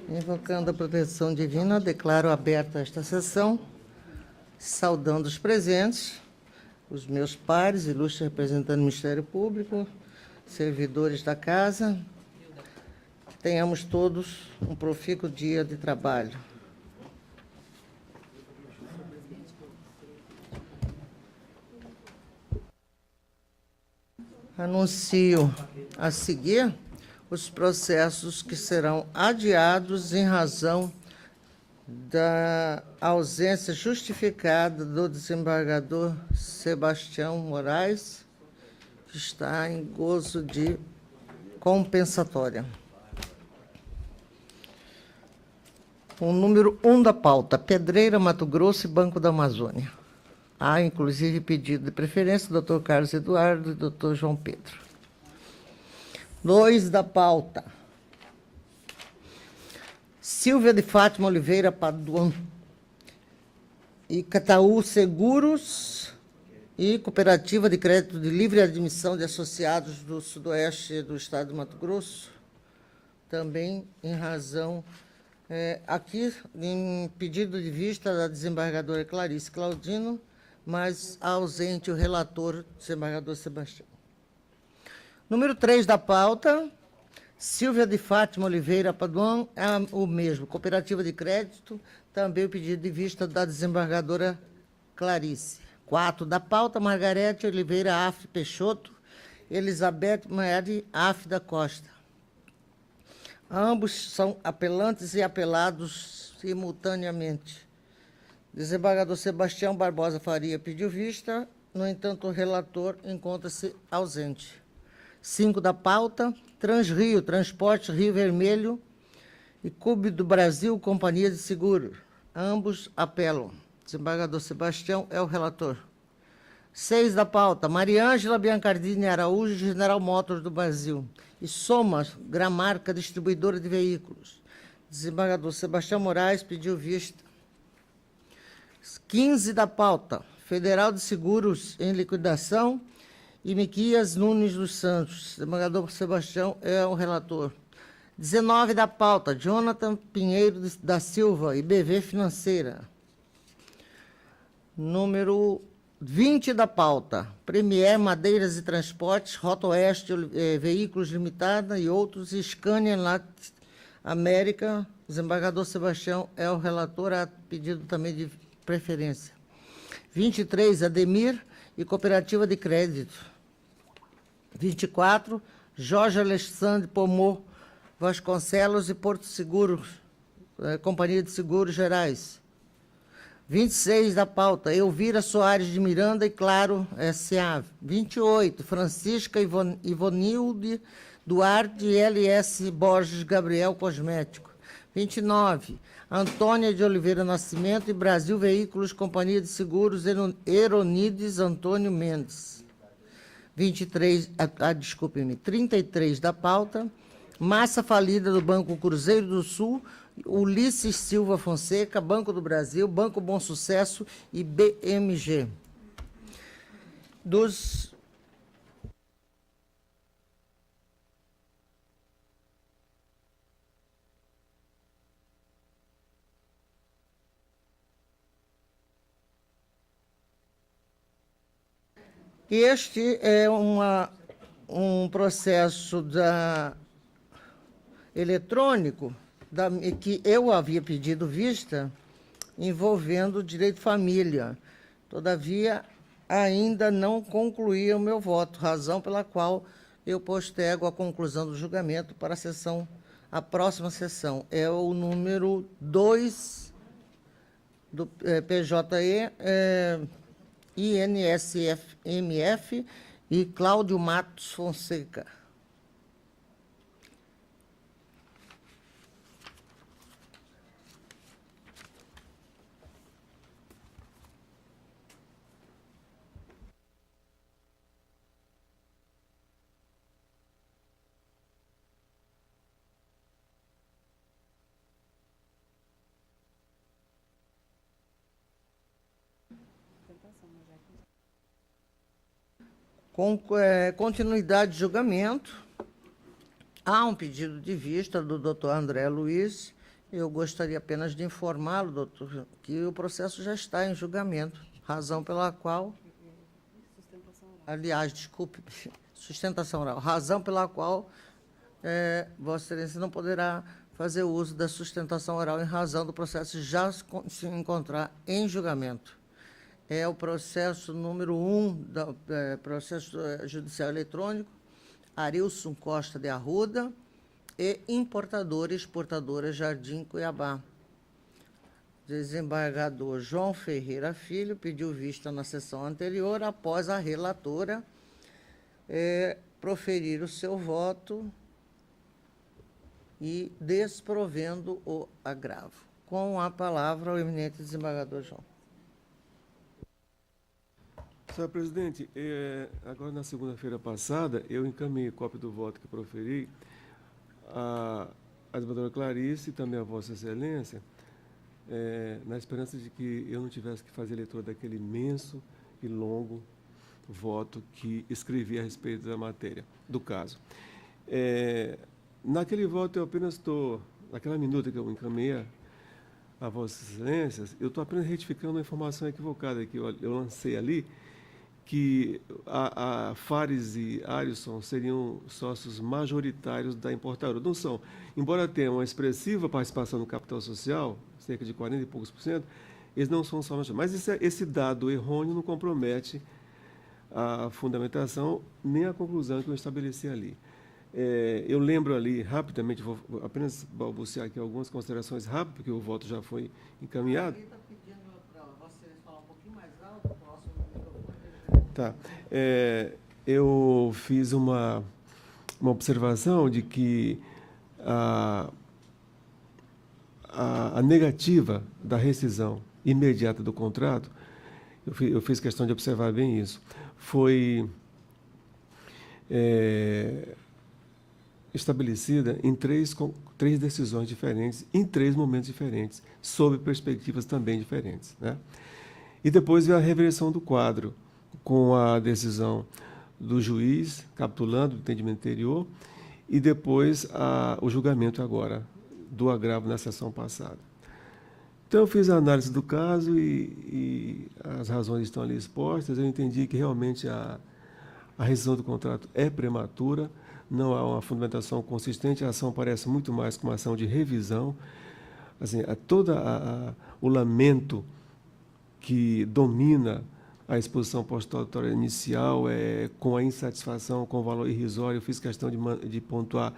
Invocando a proteção divina, declaro aberta esta sessão, saudando os presentes, os meus pares, ilustres representantes do Ministério Público, servidores da casa, que tenhamos todos um profícuo dia de trabalho. Anuncio a seguir os processos que serão adiados em razão da ausência justificada do desembargador Sebastião Moraes, que está em gozo de compensatória. O número 1 da pauta, Pedreira, Mato Grosso e Banco da Amazônia. Há, inclusive, pedido de preferência do Dr. Carlos Eduardo e do Dr. João Pedro. 2 da pauta, Silvia de Fátima Oliveira Paduan e Cataú Seguros e Cooperativa de Crédito de Livre Admissão de Associados do Sudoeste do Estado de Mato Grosso, também em razão, aqui, em pedido de vista da desembargadora Clarice Claudino, mas ausente o relator, desembargador Sebastião. Número 3 da pauta, Silvia de Fátima Oliveira Paduan, é o mesmo, Cooperativa de Crédito, também o pedido de vista da desembargadora Clarice. 4 da pauta, Margarete Oliveira Af Peixoto, Elizabeth Mari Af da Costa. Ambos são apelantes e apelados simultaneamente. Desembargador Sebastião Barbosa Faria pediu vista, no entanto, o relator encontra-se ausente. 5 da pauta, Transrio, Transporte Rio Vermelho e Cube do Brasil, Companhia de Seguro. Ambos apelam. Desembargador Sebastião é o relator. 6 da pauta, Mariângela Biancardini Araújo, General Motors do Brasil. E Soma, Gramarca, Distribuidora de Veículos. Desembargador Sebastião Moraes pediu vista. 15 da pauta, Federal de Seguros em Liquidação e Miquias Nunes dos Santos. Desembargador Sebastião é o relator. 19 da pauta, Jonathan Pinheiro da Silva, IBV Financeira. Número 20 da pauta, Premier Madeiras e Transportes, Rota Oeste, Veículos Limitada e outros, Scania Lat América. Desembargador Sebastião é o relator, a pedido também de preferência. 23, Ademir e Cooperativa de Crédito. 24, Jorge Alexandre Pomô Vasconcelos e Porto Seguros, Companhia de Seguros Gerais. 26 da pauta, Elvira Soares de Miranda e Claro S.A. 28, Francisca Ivonilde Duarte e L.S. Borges Gabriel Cosmético. 29, Antônia de Oliveira Nascimento e Brasil Veículos, Companhia de Seguros Eronides Antônio Mendes. 23, desculpe-me, 33 da pauta, Massa Falida do Banco Cruzeiro do Sul, Ulisses Silva Fonseca, Banco do Brasil, Banco Bom Sucesso e BMG. Dos Este é um processo eletrônico que eu havia pedido vista, envolvendo direito de família. Todavia, ainda não concluí o meu voto, razão pela qual eu postego a conclusão do julgamento para a próxima sessão. É o número 2 do PJE, INSMF e Cláudio Matos Fonseca. Com continuidade de julgamento, Há um pedido de vista do doutor André Luiz. Eu gostaria apenas de informá-lo, doutor, que o processo já está em julgamento, razão pela qual... Aliás, desculpe, sustentação oral. Razão pela qual Vossa Excelência não poderá fazer uso da sustentação oral em razão do processo já se encontrar em julgamento. É o processo número 1 do processo judicial eletrônico, Arilson Costa de Arruda e importadora e exportadora Jardim Cuiabá. Desembargador João Ferreira Filho pediu vista na sessão anterior, após a relatora proferir o seu voto e desprovendo o agravo. Com a palavra, o eminente desembargador João. Senhor presidente, agora na segunda-feira passada, eu encaminhei cópia do voto que proferi à desembargadora Clarice e também a Vossa Excelência, na esperança de que eu não tivesse que fazer leitura daquele imenso e longo voto que escrevi a respeito da matéria, do caso. Naquele voto, eu apenas estou, naquela minuta que eu encaminhei a Vossas Excelências, eu estou apenas retificando uma informação equivocada que eu lancei ali, que a Fares e Arilson seriam sócios majoritários da importadora. Não são. Embora tenham uma expressiva participação no capital social, cerca de 40 e poucos %, eles não são sócios. Mas esse dado errôneo não compromete a fundamentação nem a conclusão que eu estabeleci ali. Eu lembro ali, rapidamente, vou apenas balbuciar aqui algumas considerações rápidas, porque o voto já foi encaminhado. Tá. Eu fiz uma observação de que a negativa da rescisão imediata do contrato, eu fiz questão de observar bem isso, foi estabelecida em três decisões diferentes, em 3 momentos diferentes, sob perspectivas também diferentes, né? E depois veio a reversão do quadro, com a decisão do juiz, capitulando o entendimento anterior, e depois o julgamento agora do agravo na sessão passada. Então, eu fiz a análise do caso e as razões estão ali expostas. Eu entendi que realmente a rescisão do contrato é prematura, não há uma fundamentação consistente, a ação parece muito mais como uma ação de revisão. Assim, o lamento que domina a exposição pós-autuatória inicial com a insatisfação com o valor irrisório. Eu fiz questão de pontuar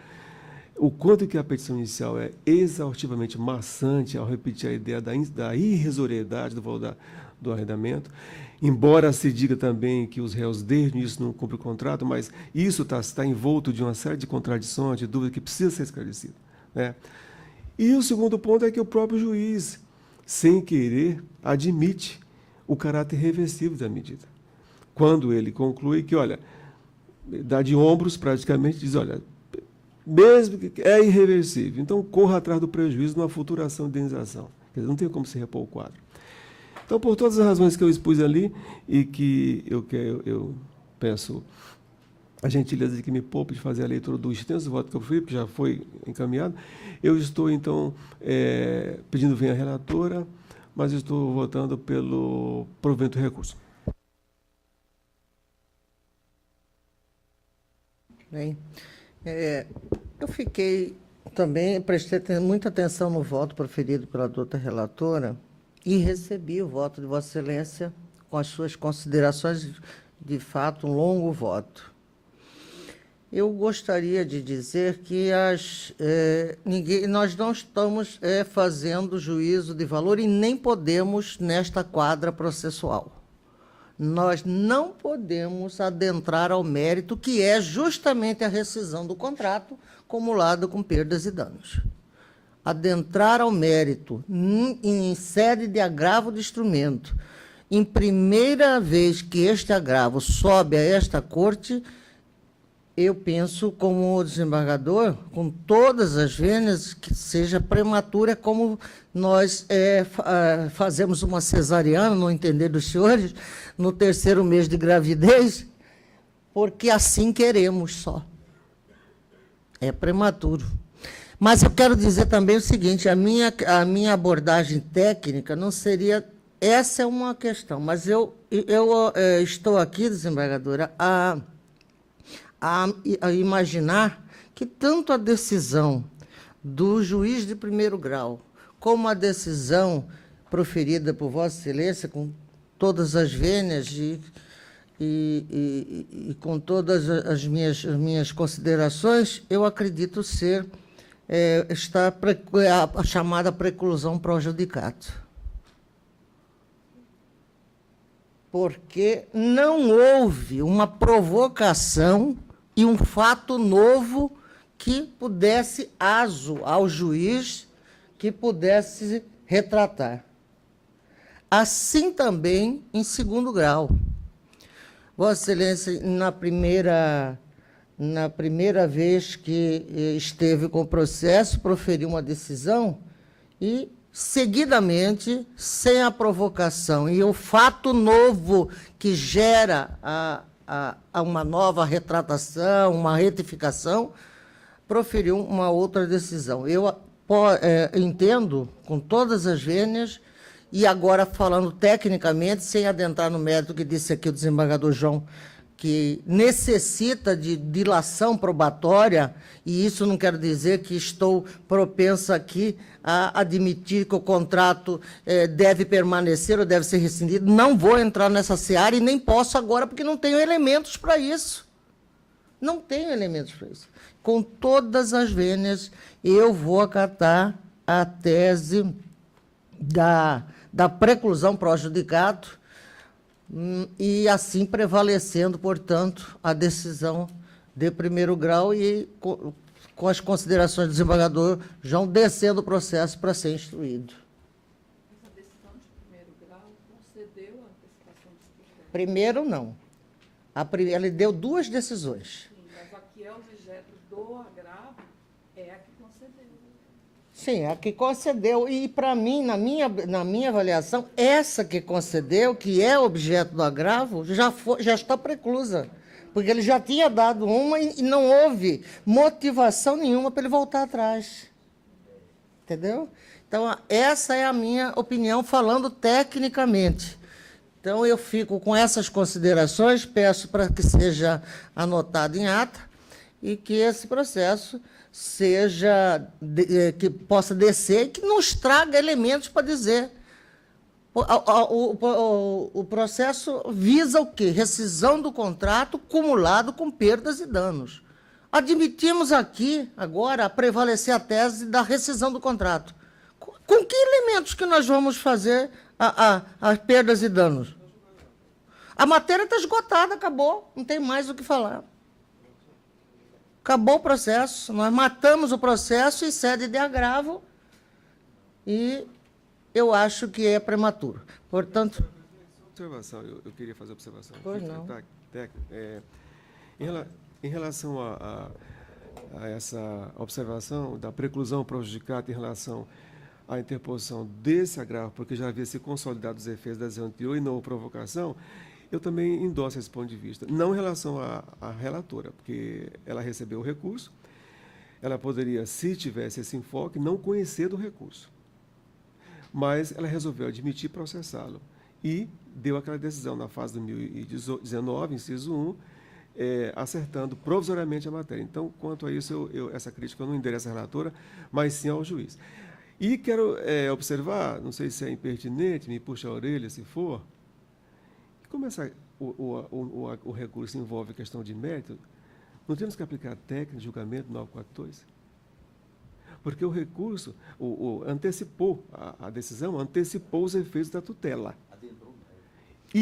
o quanto que a petição inicial é exaustivamente maçante ao repetir a ideia da irrisoriedade do valor do arrendamento, embora se diga também que os réus desde o início não cumprem o contrato, mas isso está envolto de uma série de contradições, de dúvidas que precisa ser esclarecido, né? E o segundo ponto é que o próprio juiz, sem querer, admite o caráter reversível da medida. Quando ele conclui que, olha, dá de ombros praticamente, diz, olha, mesmo que é irreversível, então corra atrás do prejuízo numa futura ação de indenização. Quer dizer, não tem como se repor o quadro. Então, por todas as razões que eu expus ali e que eu peço a gentileza de que me poupe de fazer a leitura do extenso voto que eu fui, porque já foi encaminhado, eu estou, então, pedindo venha a relatora, mas estou votando pelo provimento do recurso. Bem, eu fiquei também, prestei muita atenção no voto proferido pela doutora relatora e recebi o voto de Vossa Excelência com as suas considerações, de fato, um longo voto. Eu gostaria de dizer que nós não estamos fazendo juízo de valor e nem podemos nesta quadra processual. Nós não podemos adentrar ao mérito, que é justamente a rescisão do contrato, acumulado com perdas e danos. Adentrar ao mérito em sede de agravo de instrumento, em primeira vez que este agravo sobe a esta corte, eu penso, como desembargador, com todas as vênias, que seja prematura, como nós fazemos uma cesariana, no entender dos senhores, no 3º mês de gravidez, porque assim queremos só. É prematuro. Mas eu quero dizer também o seguinte, a minha abordagem técnica não seria... Essa é uma questão, mas eu estou aqui, desembargadora, a imaginar que tanto a decisão do juiz de primeiro grau, como a decisão proferida por Vossa Excelência, com todas as vênias e com todas as minhas considerações, eu acredito ser a chamada preclusão pro judicato. Porque não houve uma provocação e um fato novo que pudesse aso ao juiz, que pudesse retratar. Assim também em segundo grau. Vossa Excelência, na primeira vez que esteve com o processo, proferiu uma decisão e, seguidamente, sem a provocação e o fato novo que gera uma nova retratação, uma retificação, proferiu uma outra decisão. Eu entendo, com todas as vênias, e agora falando tecnicamente, sem adentrar no mérito que disse aqui o desembargador João, que necessita de dilação probatória, e isso não quer dizer que estou propensa aqui a admitir que o contrato deve permanecer ou deve ser rescindido. Não vou entrar nessa seara e nem posso agora, porque não tenho elementos para isso. Não tenho elementos para isso. Com todas as vênias, eu vou acatar a tese da preclusão pro judicato, e assim prevalecendo, portanto, a decisão de primeiro grau e com as considerações do desembargador João, descendo o processo para ser instruído. Essa decisão de primeiro grau concedeu a antecipação dos critérios? Primeiro, não. Ele deu duas decisões. Sim, mas a que é objeto do agravo é a que concedeu. Sim, a que concedeu. E, para mim, na minha avaliação, essa que concedeu, que é objeto do agravo, já está preclusa. Porque ele já tinha dado uma e não houve motivação nenhuma para ele voltar atrás. Entendeu? Então, essa é a minha opinião, falando tecnicamente. Então, eu fico com essas considerações, peço para que seja anotado em ata e que esse processo que possa descer e que nos traga elementos para dizer. O processo visa o quê? Rescisão do contrato cumulado com perdas e danos. Admitimos aqui, agora, a prevalecer a tese da rescisão do contrato. Com que elementos que nós vamos fazer as perdas e danos? A matéria está esgotada, acabou, não tem mais o que falar. Acabou o processo, nós matamos o processo e sede de agravo, e eu acho que é prematuro. Portanto... Observação, eu queria fazer observação. Pois não. Em relação a essa observação da preclusão prejudicada em relação à interposição desse agravo, porque já havia se consolidado os efeitos da decisão anterior e não a provocação, eu também endosso esse ponto de vista. Não em relação à relatora, porque ela recebeu o recurso, ela poderia, se tivesse esse enfoque, não conhecer do recurso. Mas ela resolveu admitir e processá-lo. E deu aquela decisão na fase de 2019, inciso 1, acertando provisoriamente a matéria. Então, quanto a isso, essa crítica eu não endereço à relatora, mas sim ao juiz. E quero observar, não sei se é impertinente, me puxa a orelha se for, como o recurso envolve questão de mérito, não temos que aplicar a técnica de julgamento 942? Porque o recurso antecipou, a decisão antecipou os efeitos da tutela.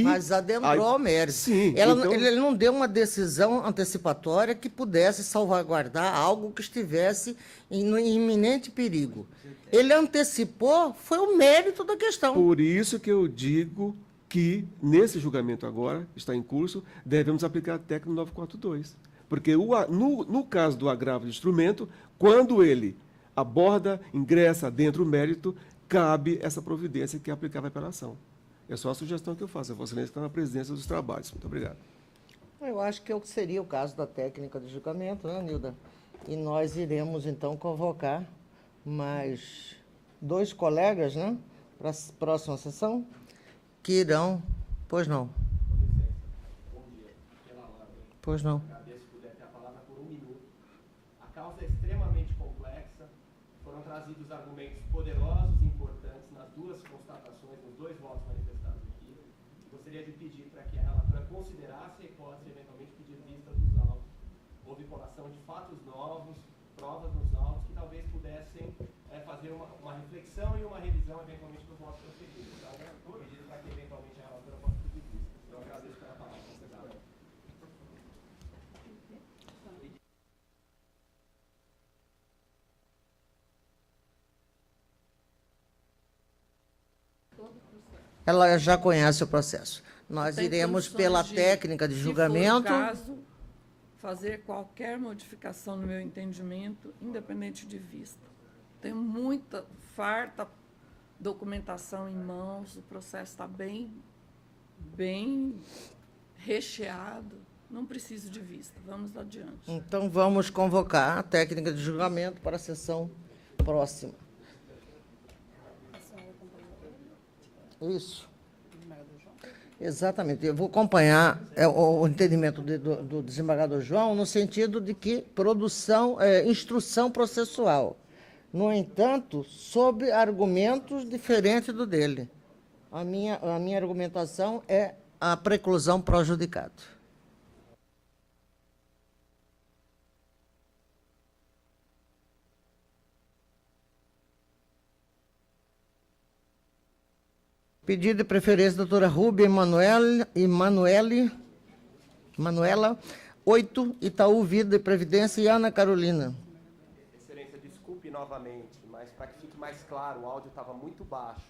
Mas adentrou ao mérito. Sim. Ele não deu uma decisão antecipatória que pudesse salvaguardar algo que estivesse em iminente perigo. Ele antecipou, foi o mérito da questão. Por isso que eu digo que, nesse julgamento agora, está em curso, devemos aplicar a técnica 942. Porque, no caso do agravo de instrumento, quando ele aborda, ingressa dentro do mérito, cabe essa providência que é aplicável à apelação. É só a sugestão que eu faço. A Vossa Excelência está na presidência dos trabalhos. Muito obrigado. Eu acho que seria o caso da técnica de julgamento, né, Nilda? E nós iremos, então, convocar mais 2 colegas, né, para a próxima sessão, que irão... Pois não. Bom dia. Pela ordem. Pois não. Agradeço se puder ter a palavra por 1 minuto. A causa é extremamente complexa. Foram trazidos argumentos poderosos e importantes nas 2 constatações, nos 2 votos manifestados aqui. Gostaria de pedir para que a relatora considerasse a hipótese de eventualmente pedir vista dos autos. Houve colação de fatos novos, provas nos autos, que talvez pudessem fazer uma reflexão e uma revisão, eventualmente, do voto proferido. Então, pedido para que, eventualmente, a relatora possa pedir vista. Eu agradeço pela palavra, considerada. Ela já conhece o processo. Nós Tem iremos, condições pela de, técnica de se julgamento... for o caso, fazer qualquer modificação no meu entendimento, independente de vista. Tenho muita, farta documentação em mãos, o processo está bem recheado, não preciso de vista. Vamos adiante. Então, vamos convocar a técnica de julgamento para a sessão próxima. Isso. Exatamente. Eu vou acompanhar o entendimento do desembargador João no sentido de que instrução processual. No entanto, sob argumentos diferentes do dele. A minha argumentação é a preclusão pro judicado. Pedido de preferência, doutora Rúbia Manuela, 8, Itaú Vida e Previdência, e Ana Carolina. Excelência, desculpe novamente, mas para que fique mais claro, o áudio estava muito baixo.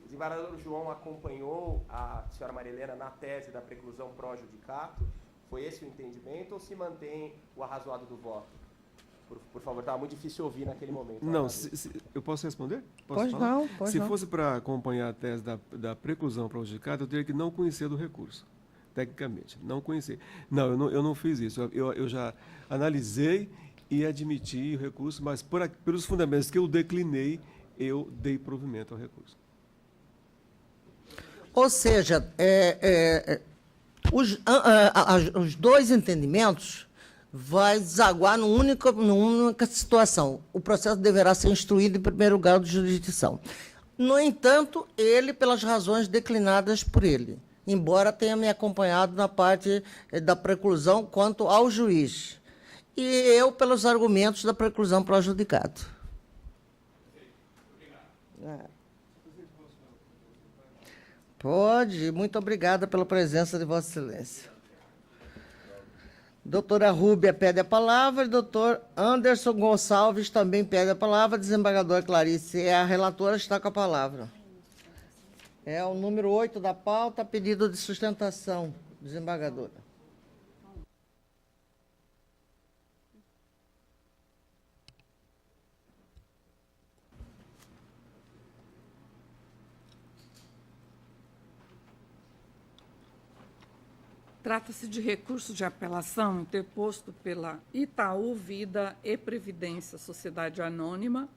O desembargador João acompanhou a senhora Maria Helena na tese da preclusão pró-judicato? Foi esse o entendimento ou se mantém o arrazoado do voto? Por favor, estava muito difícil ouvir naquele momento. Não, eu posso responder? Pois não, pois Se não. fosse para acompanhar a tese da preclusão para o judicado, eu teria que não conhecer do recurso, tecnicamente, não conhecer. Não, eu não fiz isso. Eu já analisei e admiti o recurso, mas pelos fundamentos que eu declinei, eu dei provimento ao recurso. Ou seja, os 2 entendimentos vai desaguar numa única situação. O processo deverá ser instruído em primeiro grau de jurisdição. No entanto, ele, pelas razões declinadas por ele, embora tenha me acompanhado na parte da preclusão quanto ao juiz, e eu pelos argumentos da preclusão pro judicado. Pode. Muito obrigada pela presença de Vossa Excelência. Doutora Rúbia pede a palavra, e doutor Anderson Gonçalves também pede a palavra. Desembargadora Clarice, a relatora está com a palavra. É o número 8 da pauta, pedido de sustentação, desembargadora. Trata-se de recurso de apelação interposto pela Itaú Vida e Previdência Sociedade Anônima,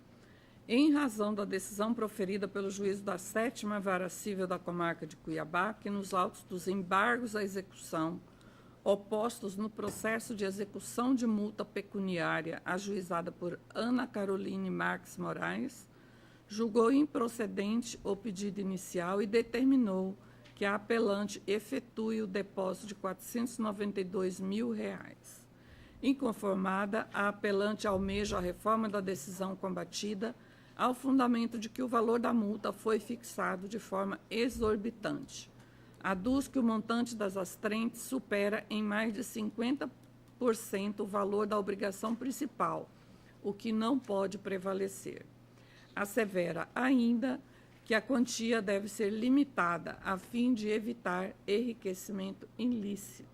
em razão da decisão proferida pelo juízo da 7ª Vara Civil da Comarca de Cuiabá, que nos autos dos embargos à execução opostos no processo de execução de multa pecuniária ajuizada por Ana Caroline Marques Moraes, julgou improcedente o pedido inicial e determinou que a apelante efetue o depósito de R$ 492 mil. Inconformada, a apelante almeja a reforma da decisão combatida ao fundamento de que o valor da multa foi fixado de forma exorbitante. Aduz que o montante das astrentes supera em mais de 50% o valor da obrigação principal, o que não pode prevalecer. Assevera ainda que a quantia deve ser limitada a fim de evitar enriquecimento ilícito.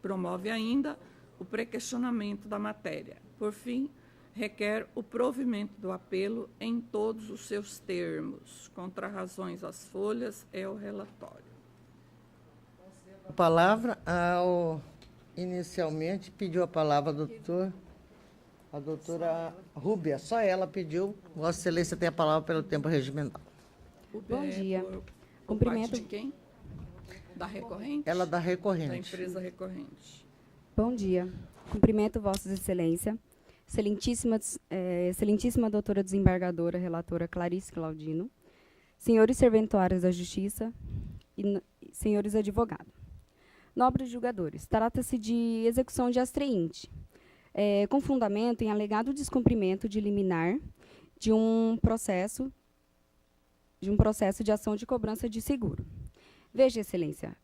Promove ainda o prequestionamento da matéria. Por fim, requer o provimento do apelo em todos os seus termos. Contra razões às folhas é o relatório. A palavra ao Inicialmente pediu a palavra a doutora Rúbia. Só ela pediu. Vossa Excelência tem a palavra pelo tempo regimental. Bom dia. Por Cumprimento. parte de quem? Da recorrente? Ela da Da recorrente. empresa recorrente. Bom dia. Cumprimento Vossa Excelência, excelentíssima doutora desembargadora, relatora Clarice Claudino, senhores serventuários da Justiça e senhores advogados. Nobres julgadores, trata-se de execução de astreinte, com fundamento em alegado descumprimento de liminar de um processo de ação de cobrança de seguro. Veja, Excelência,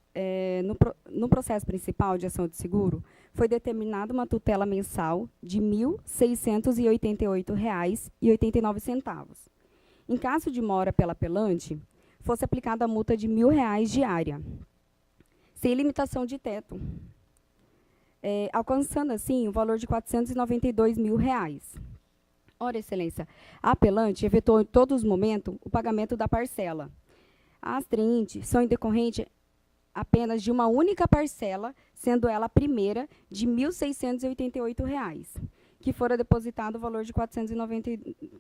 no processo principal de ação de seguro, foi determinada uma tutela mensal de R$ 1.688,89. Em caso de mora pela apelante, fosse aplicada a multa de R$ 1.000 diária, sem limitação de teto, alcançando, assim, o valor de R$ 492 mil. Ora, Excelência, a apelante efetuou em todos os momentos o pagamento da parcela. As astreinte são em decorrente apenas de uma única parcela, sendo ela a primeira, de R$ 1.688, que fora depositado o valor de R$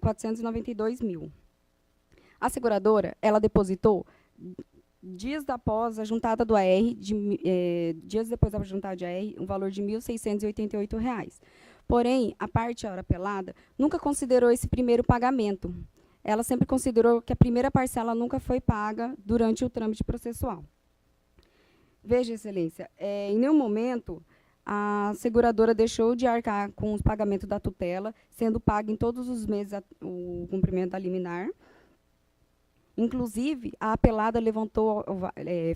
492 mil. A seguradora, ela depositou dias após a juntada do AR, dias depois da juntada de AR, um valor de R$ 1.688. Porém, a parte ora apelada nunca considerou esse primeiro pagamento. Ela sempre considerou que a primeira parcela nunca foi paga durante o trâmite processual. Veja, Excelência, em nenhum momento a seguradora deixou de arcar com os pagamentos da tutela, sendo paga em todos os meses o cumprimento da liminar. Inclusive, a apelada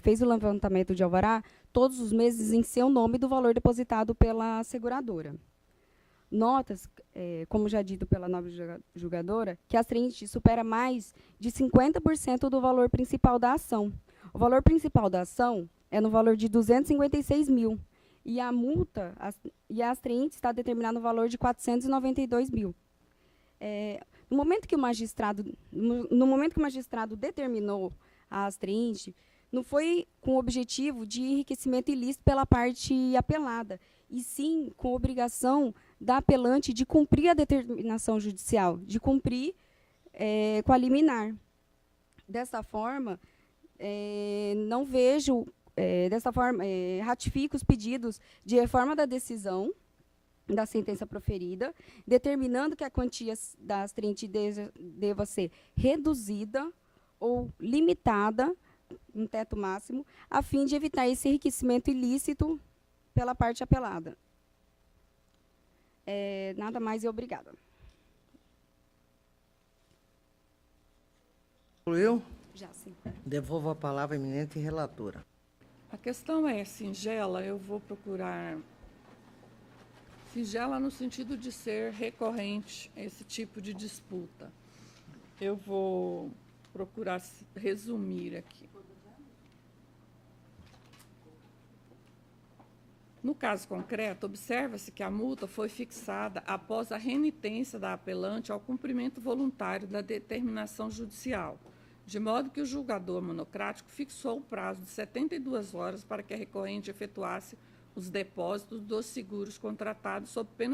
fez o levantamento de alvará todos os meses em seu nome do valor depositado pela seguradora. Nota-se, como já dito pela nobre julgadora, que a astreinte supera mais de 50% do valor principal da ação. O valor principal da ação é no valor de R$ 256 mil. E a multa, e a astreinte está determinada no valor de R$ 492 mil. No momento que o magistrado determinou a astreinte, não foi com o objetivo de enriquecimento ilícito pela parte apelada, e sim com a obrigação da apelante de cumprir a determinação judicial, de cumprir com a liminar. Dessa forma, não vejo, ratifico os pedidos de reforma da decisão, da sentença proferida, determinando que a quantia da astreinte deva ser reduzida ou limitada, um teto máximo, a fim de evitar esse enriquecimento ilícito pela parte apelada. Nada mais e obrigada. Concluiu? Já, sim. Devolvo a palavra à eminente relatora. A questão é singela, eu vou procurar singela no sentido de ser recorrente esse tipo de disputa. Eu vou procurar resumir aqui. No caso concreto, observa-se que a multa foi fixada após a renitência da apelante ao cumprimento voluntário da determinação judicial, de modo que o julgador monocrático fixou o prazo de 72 horas para que a recorrente efetuasse os depósitos dos seguros contratados sob pena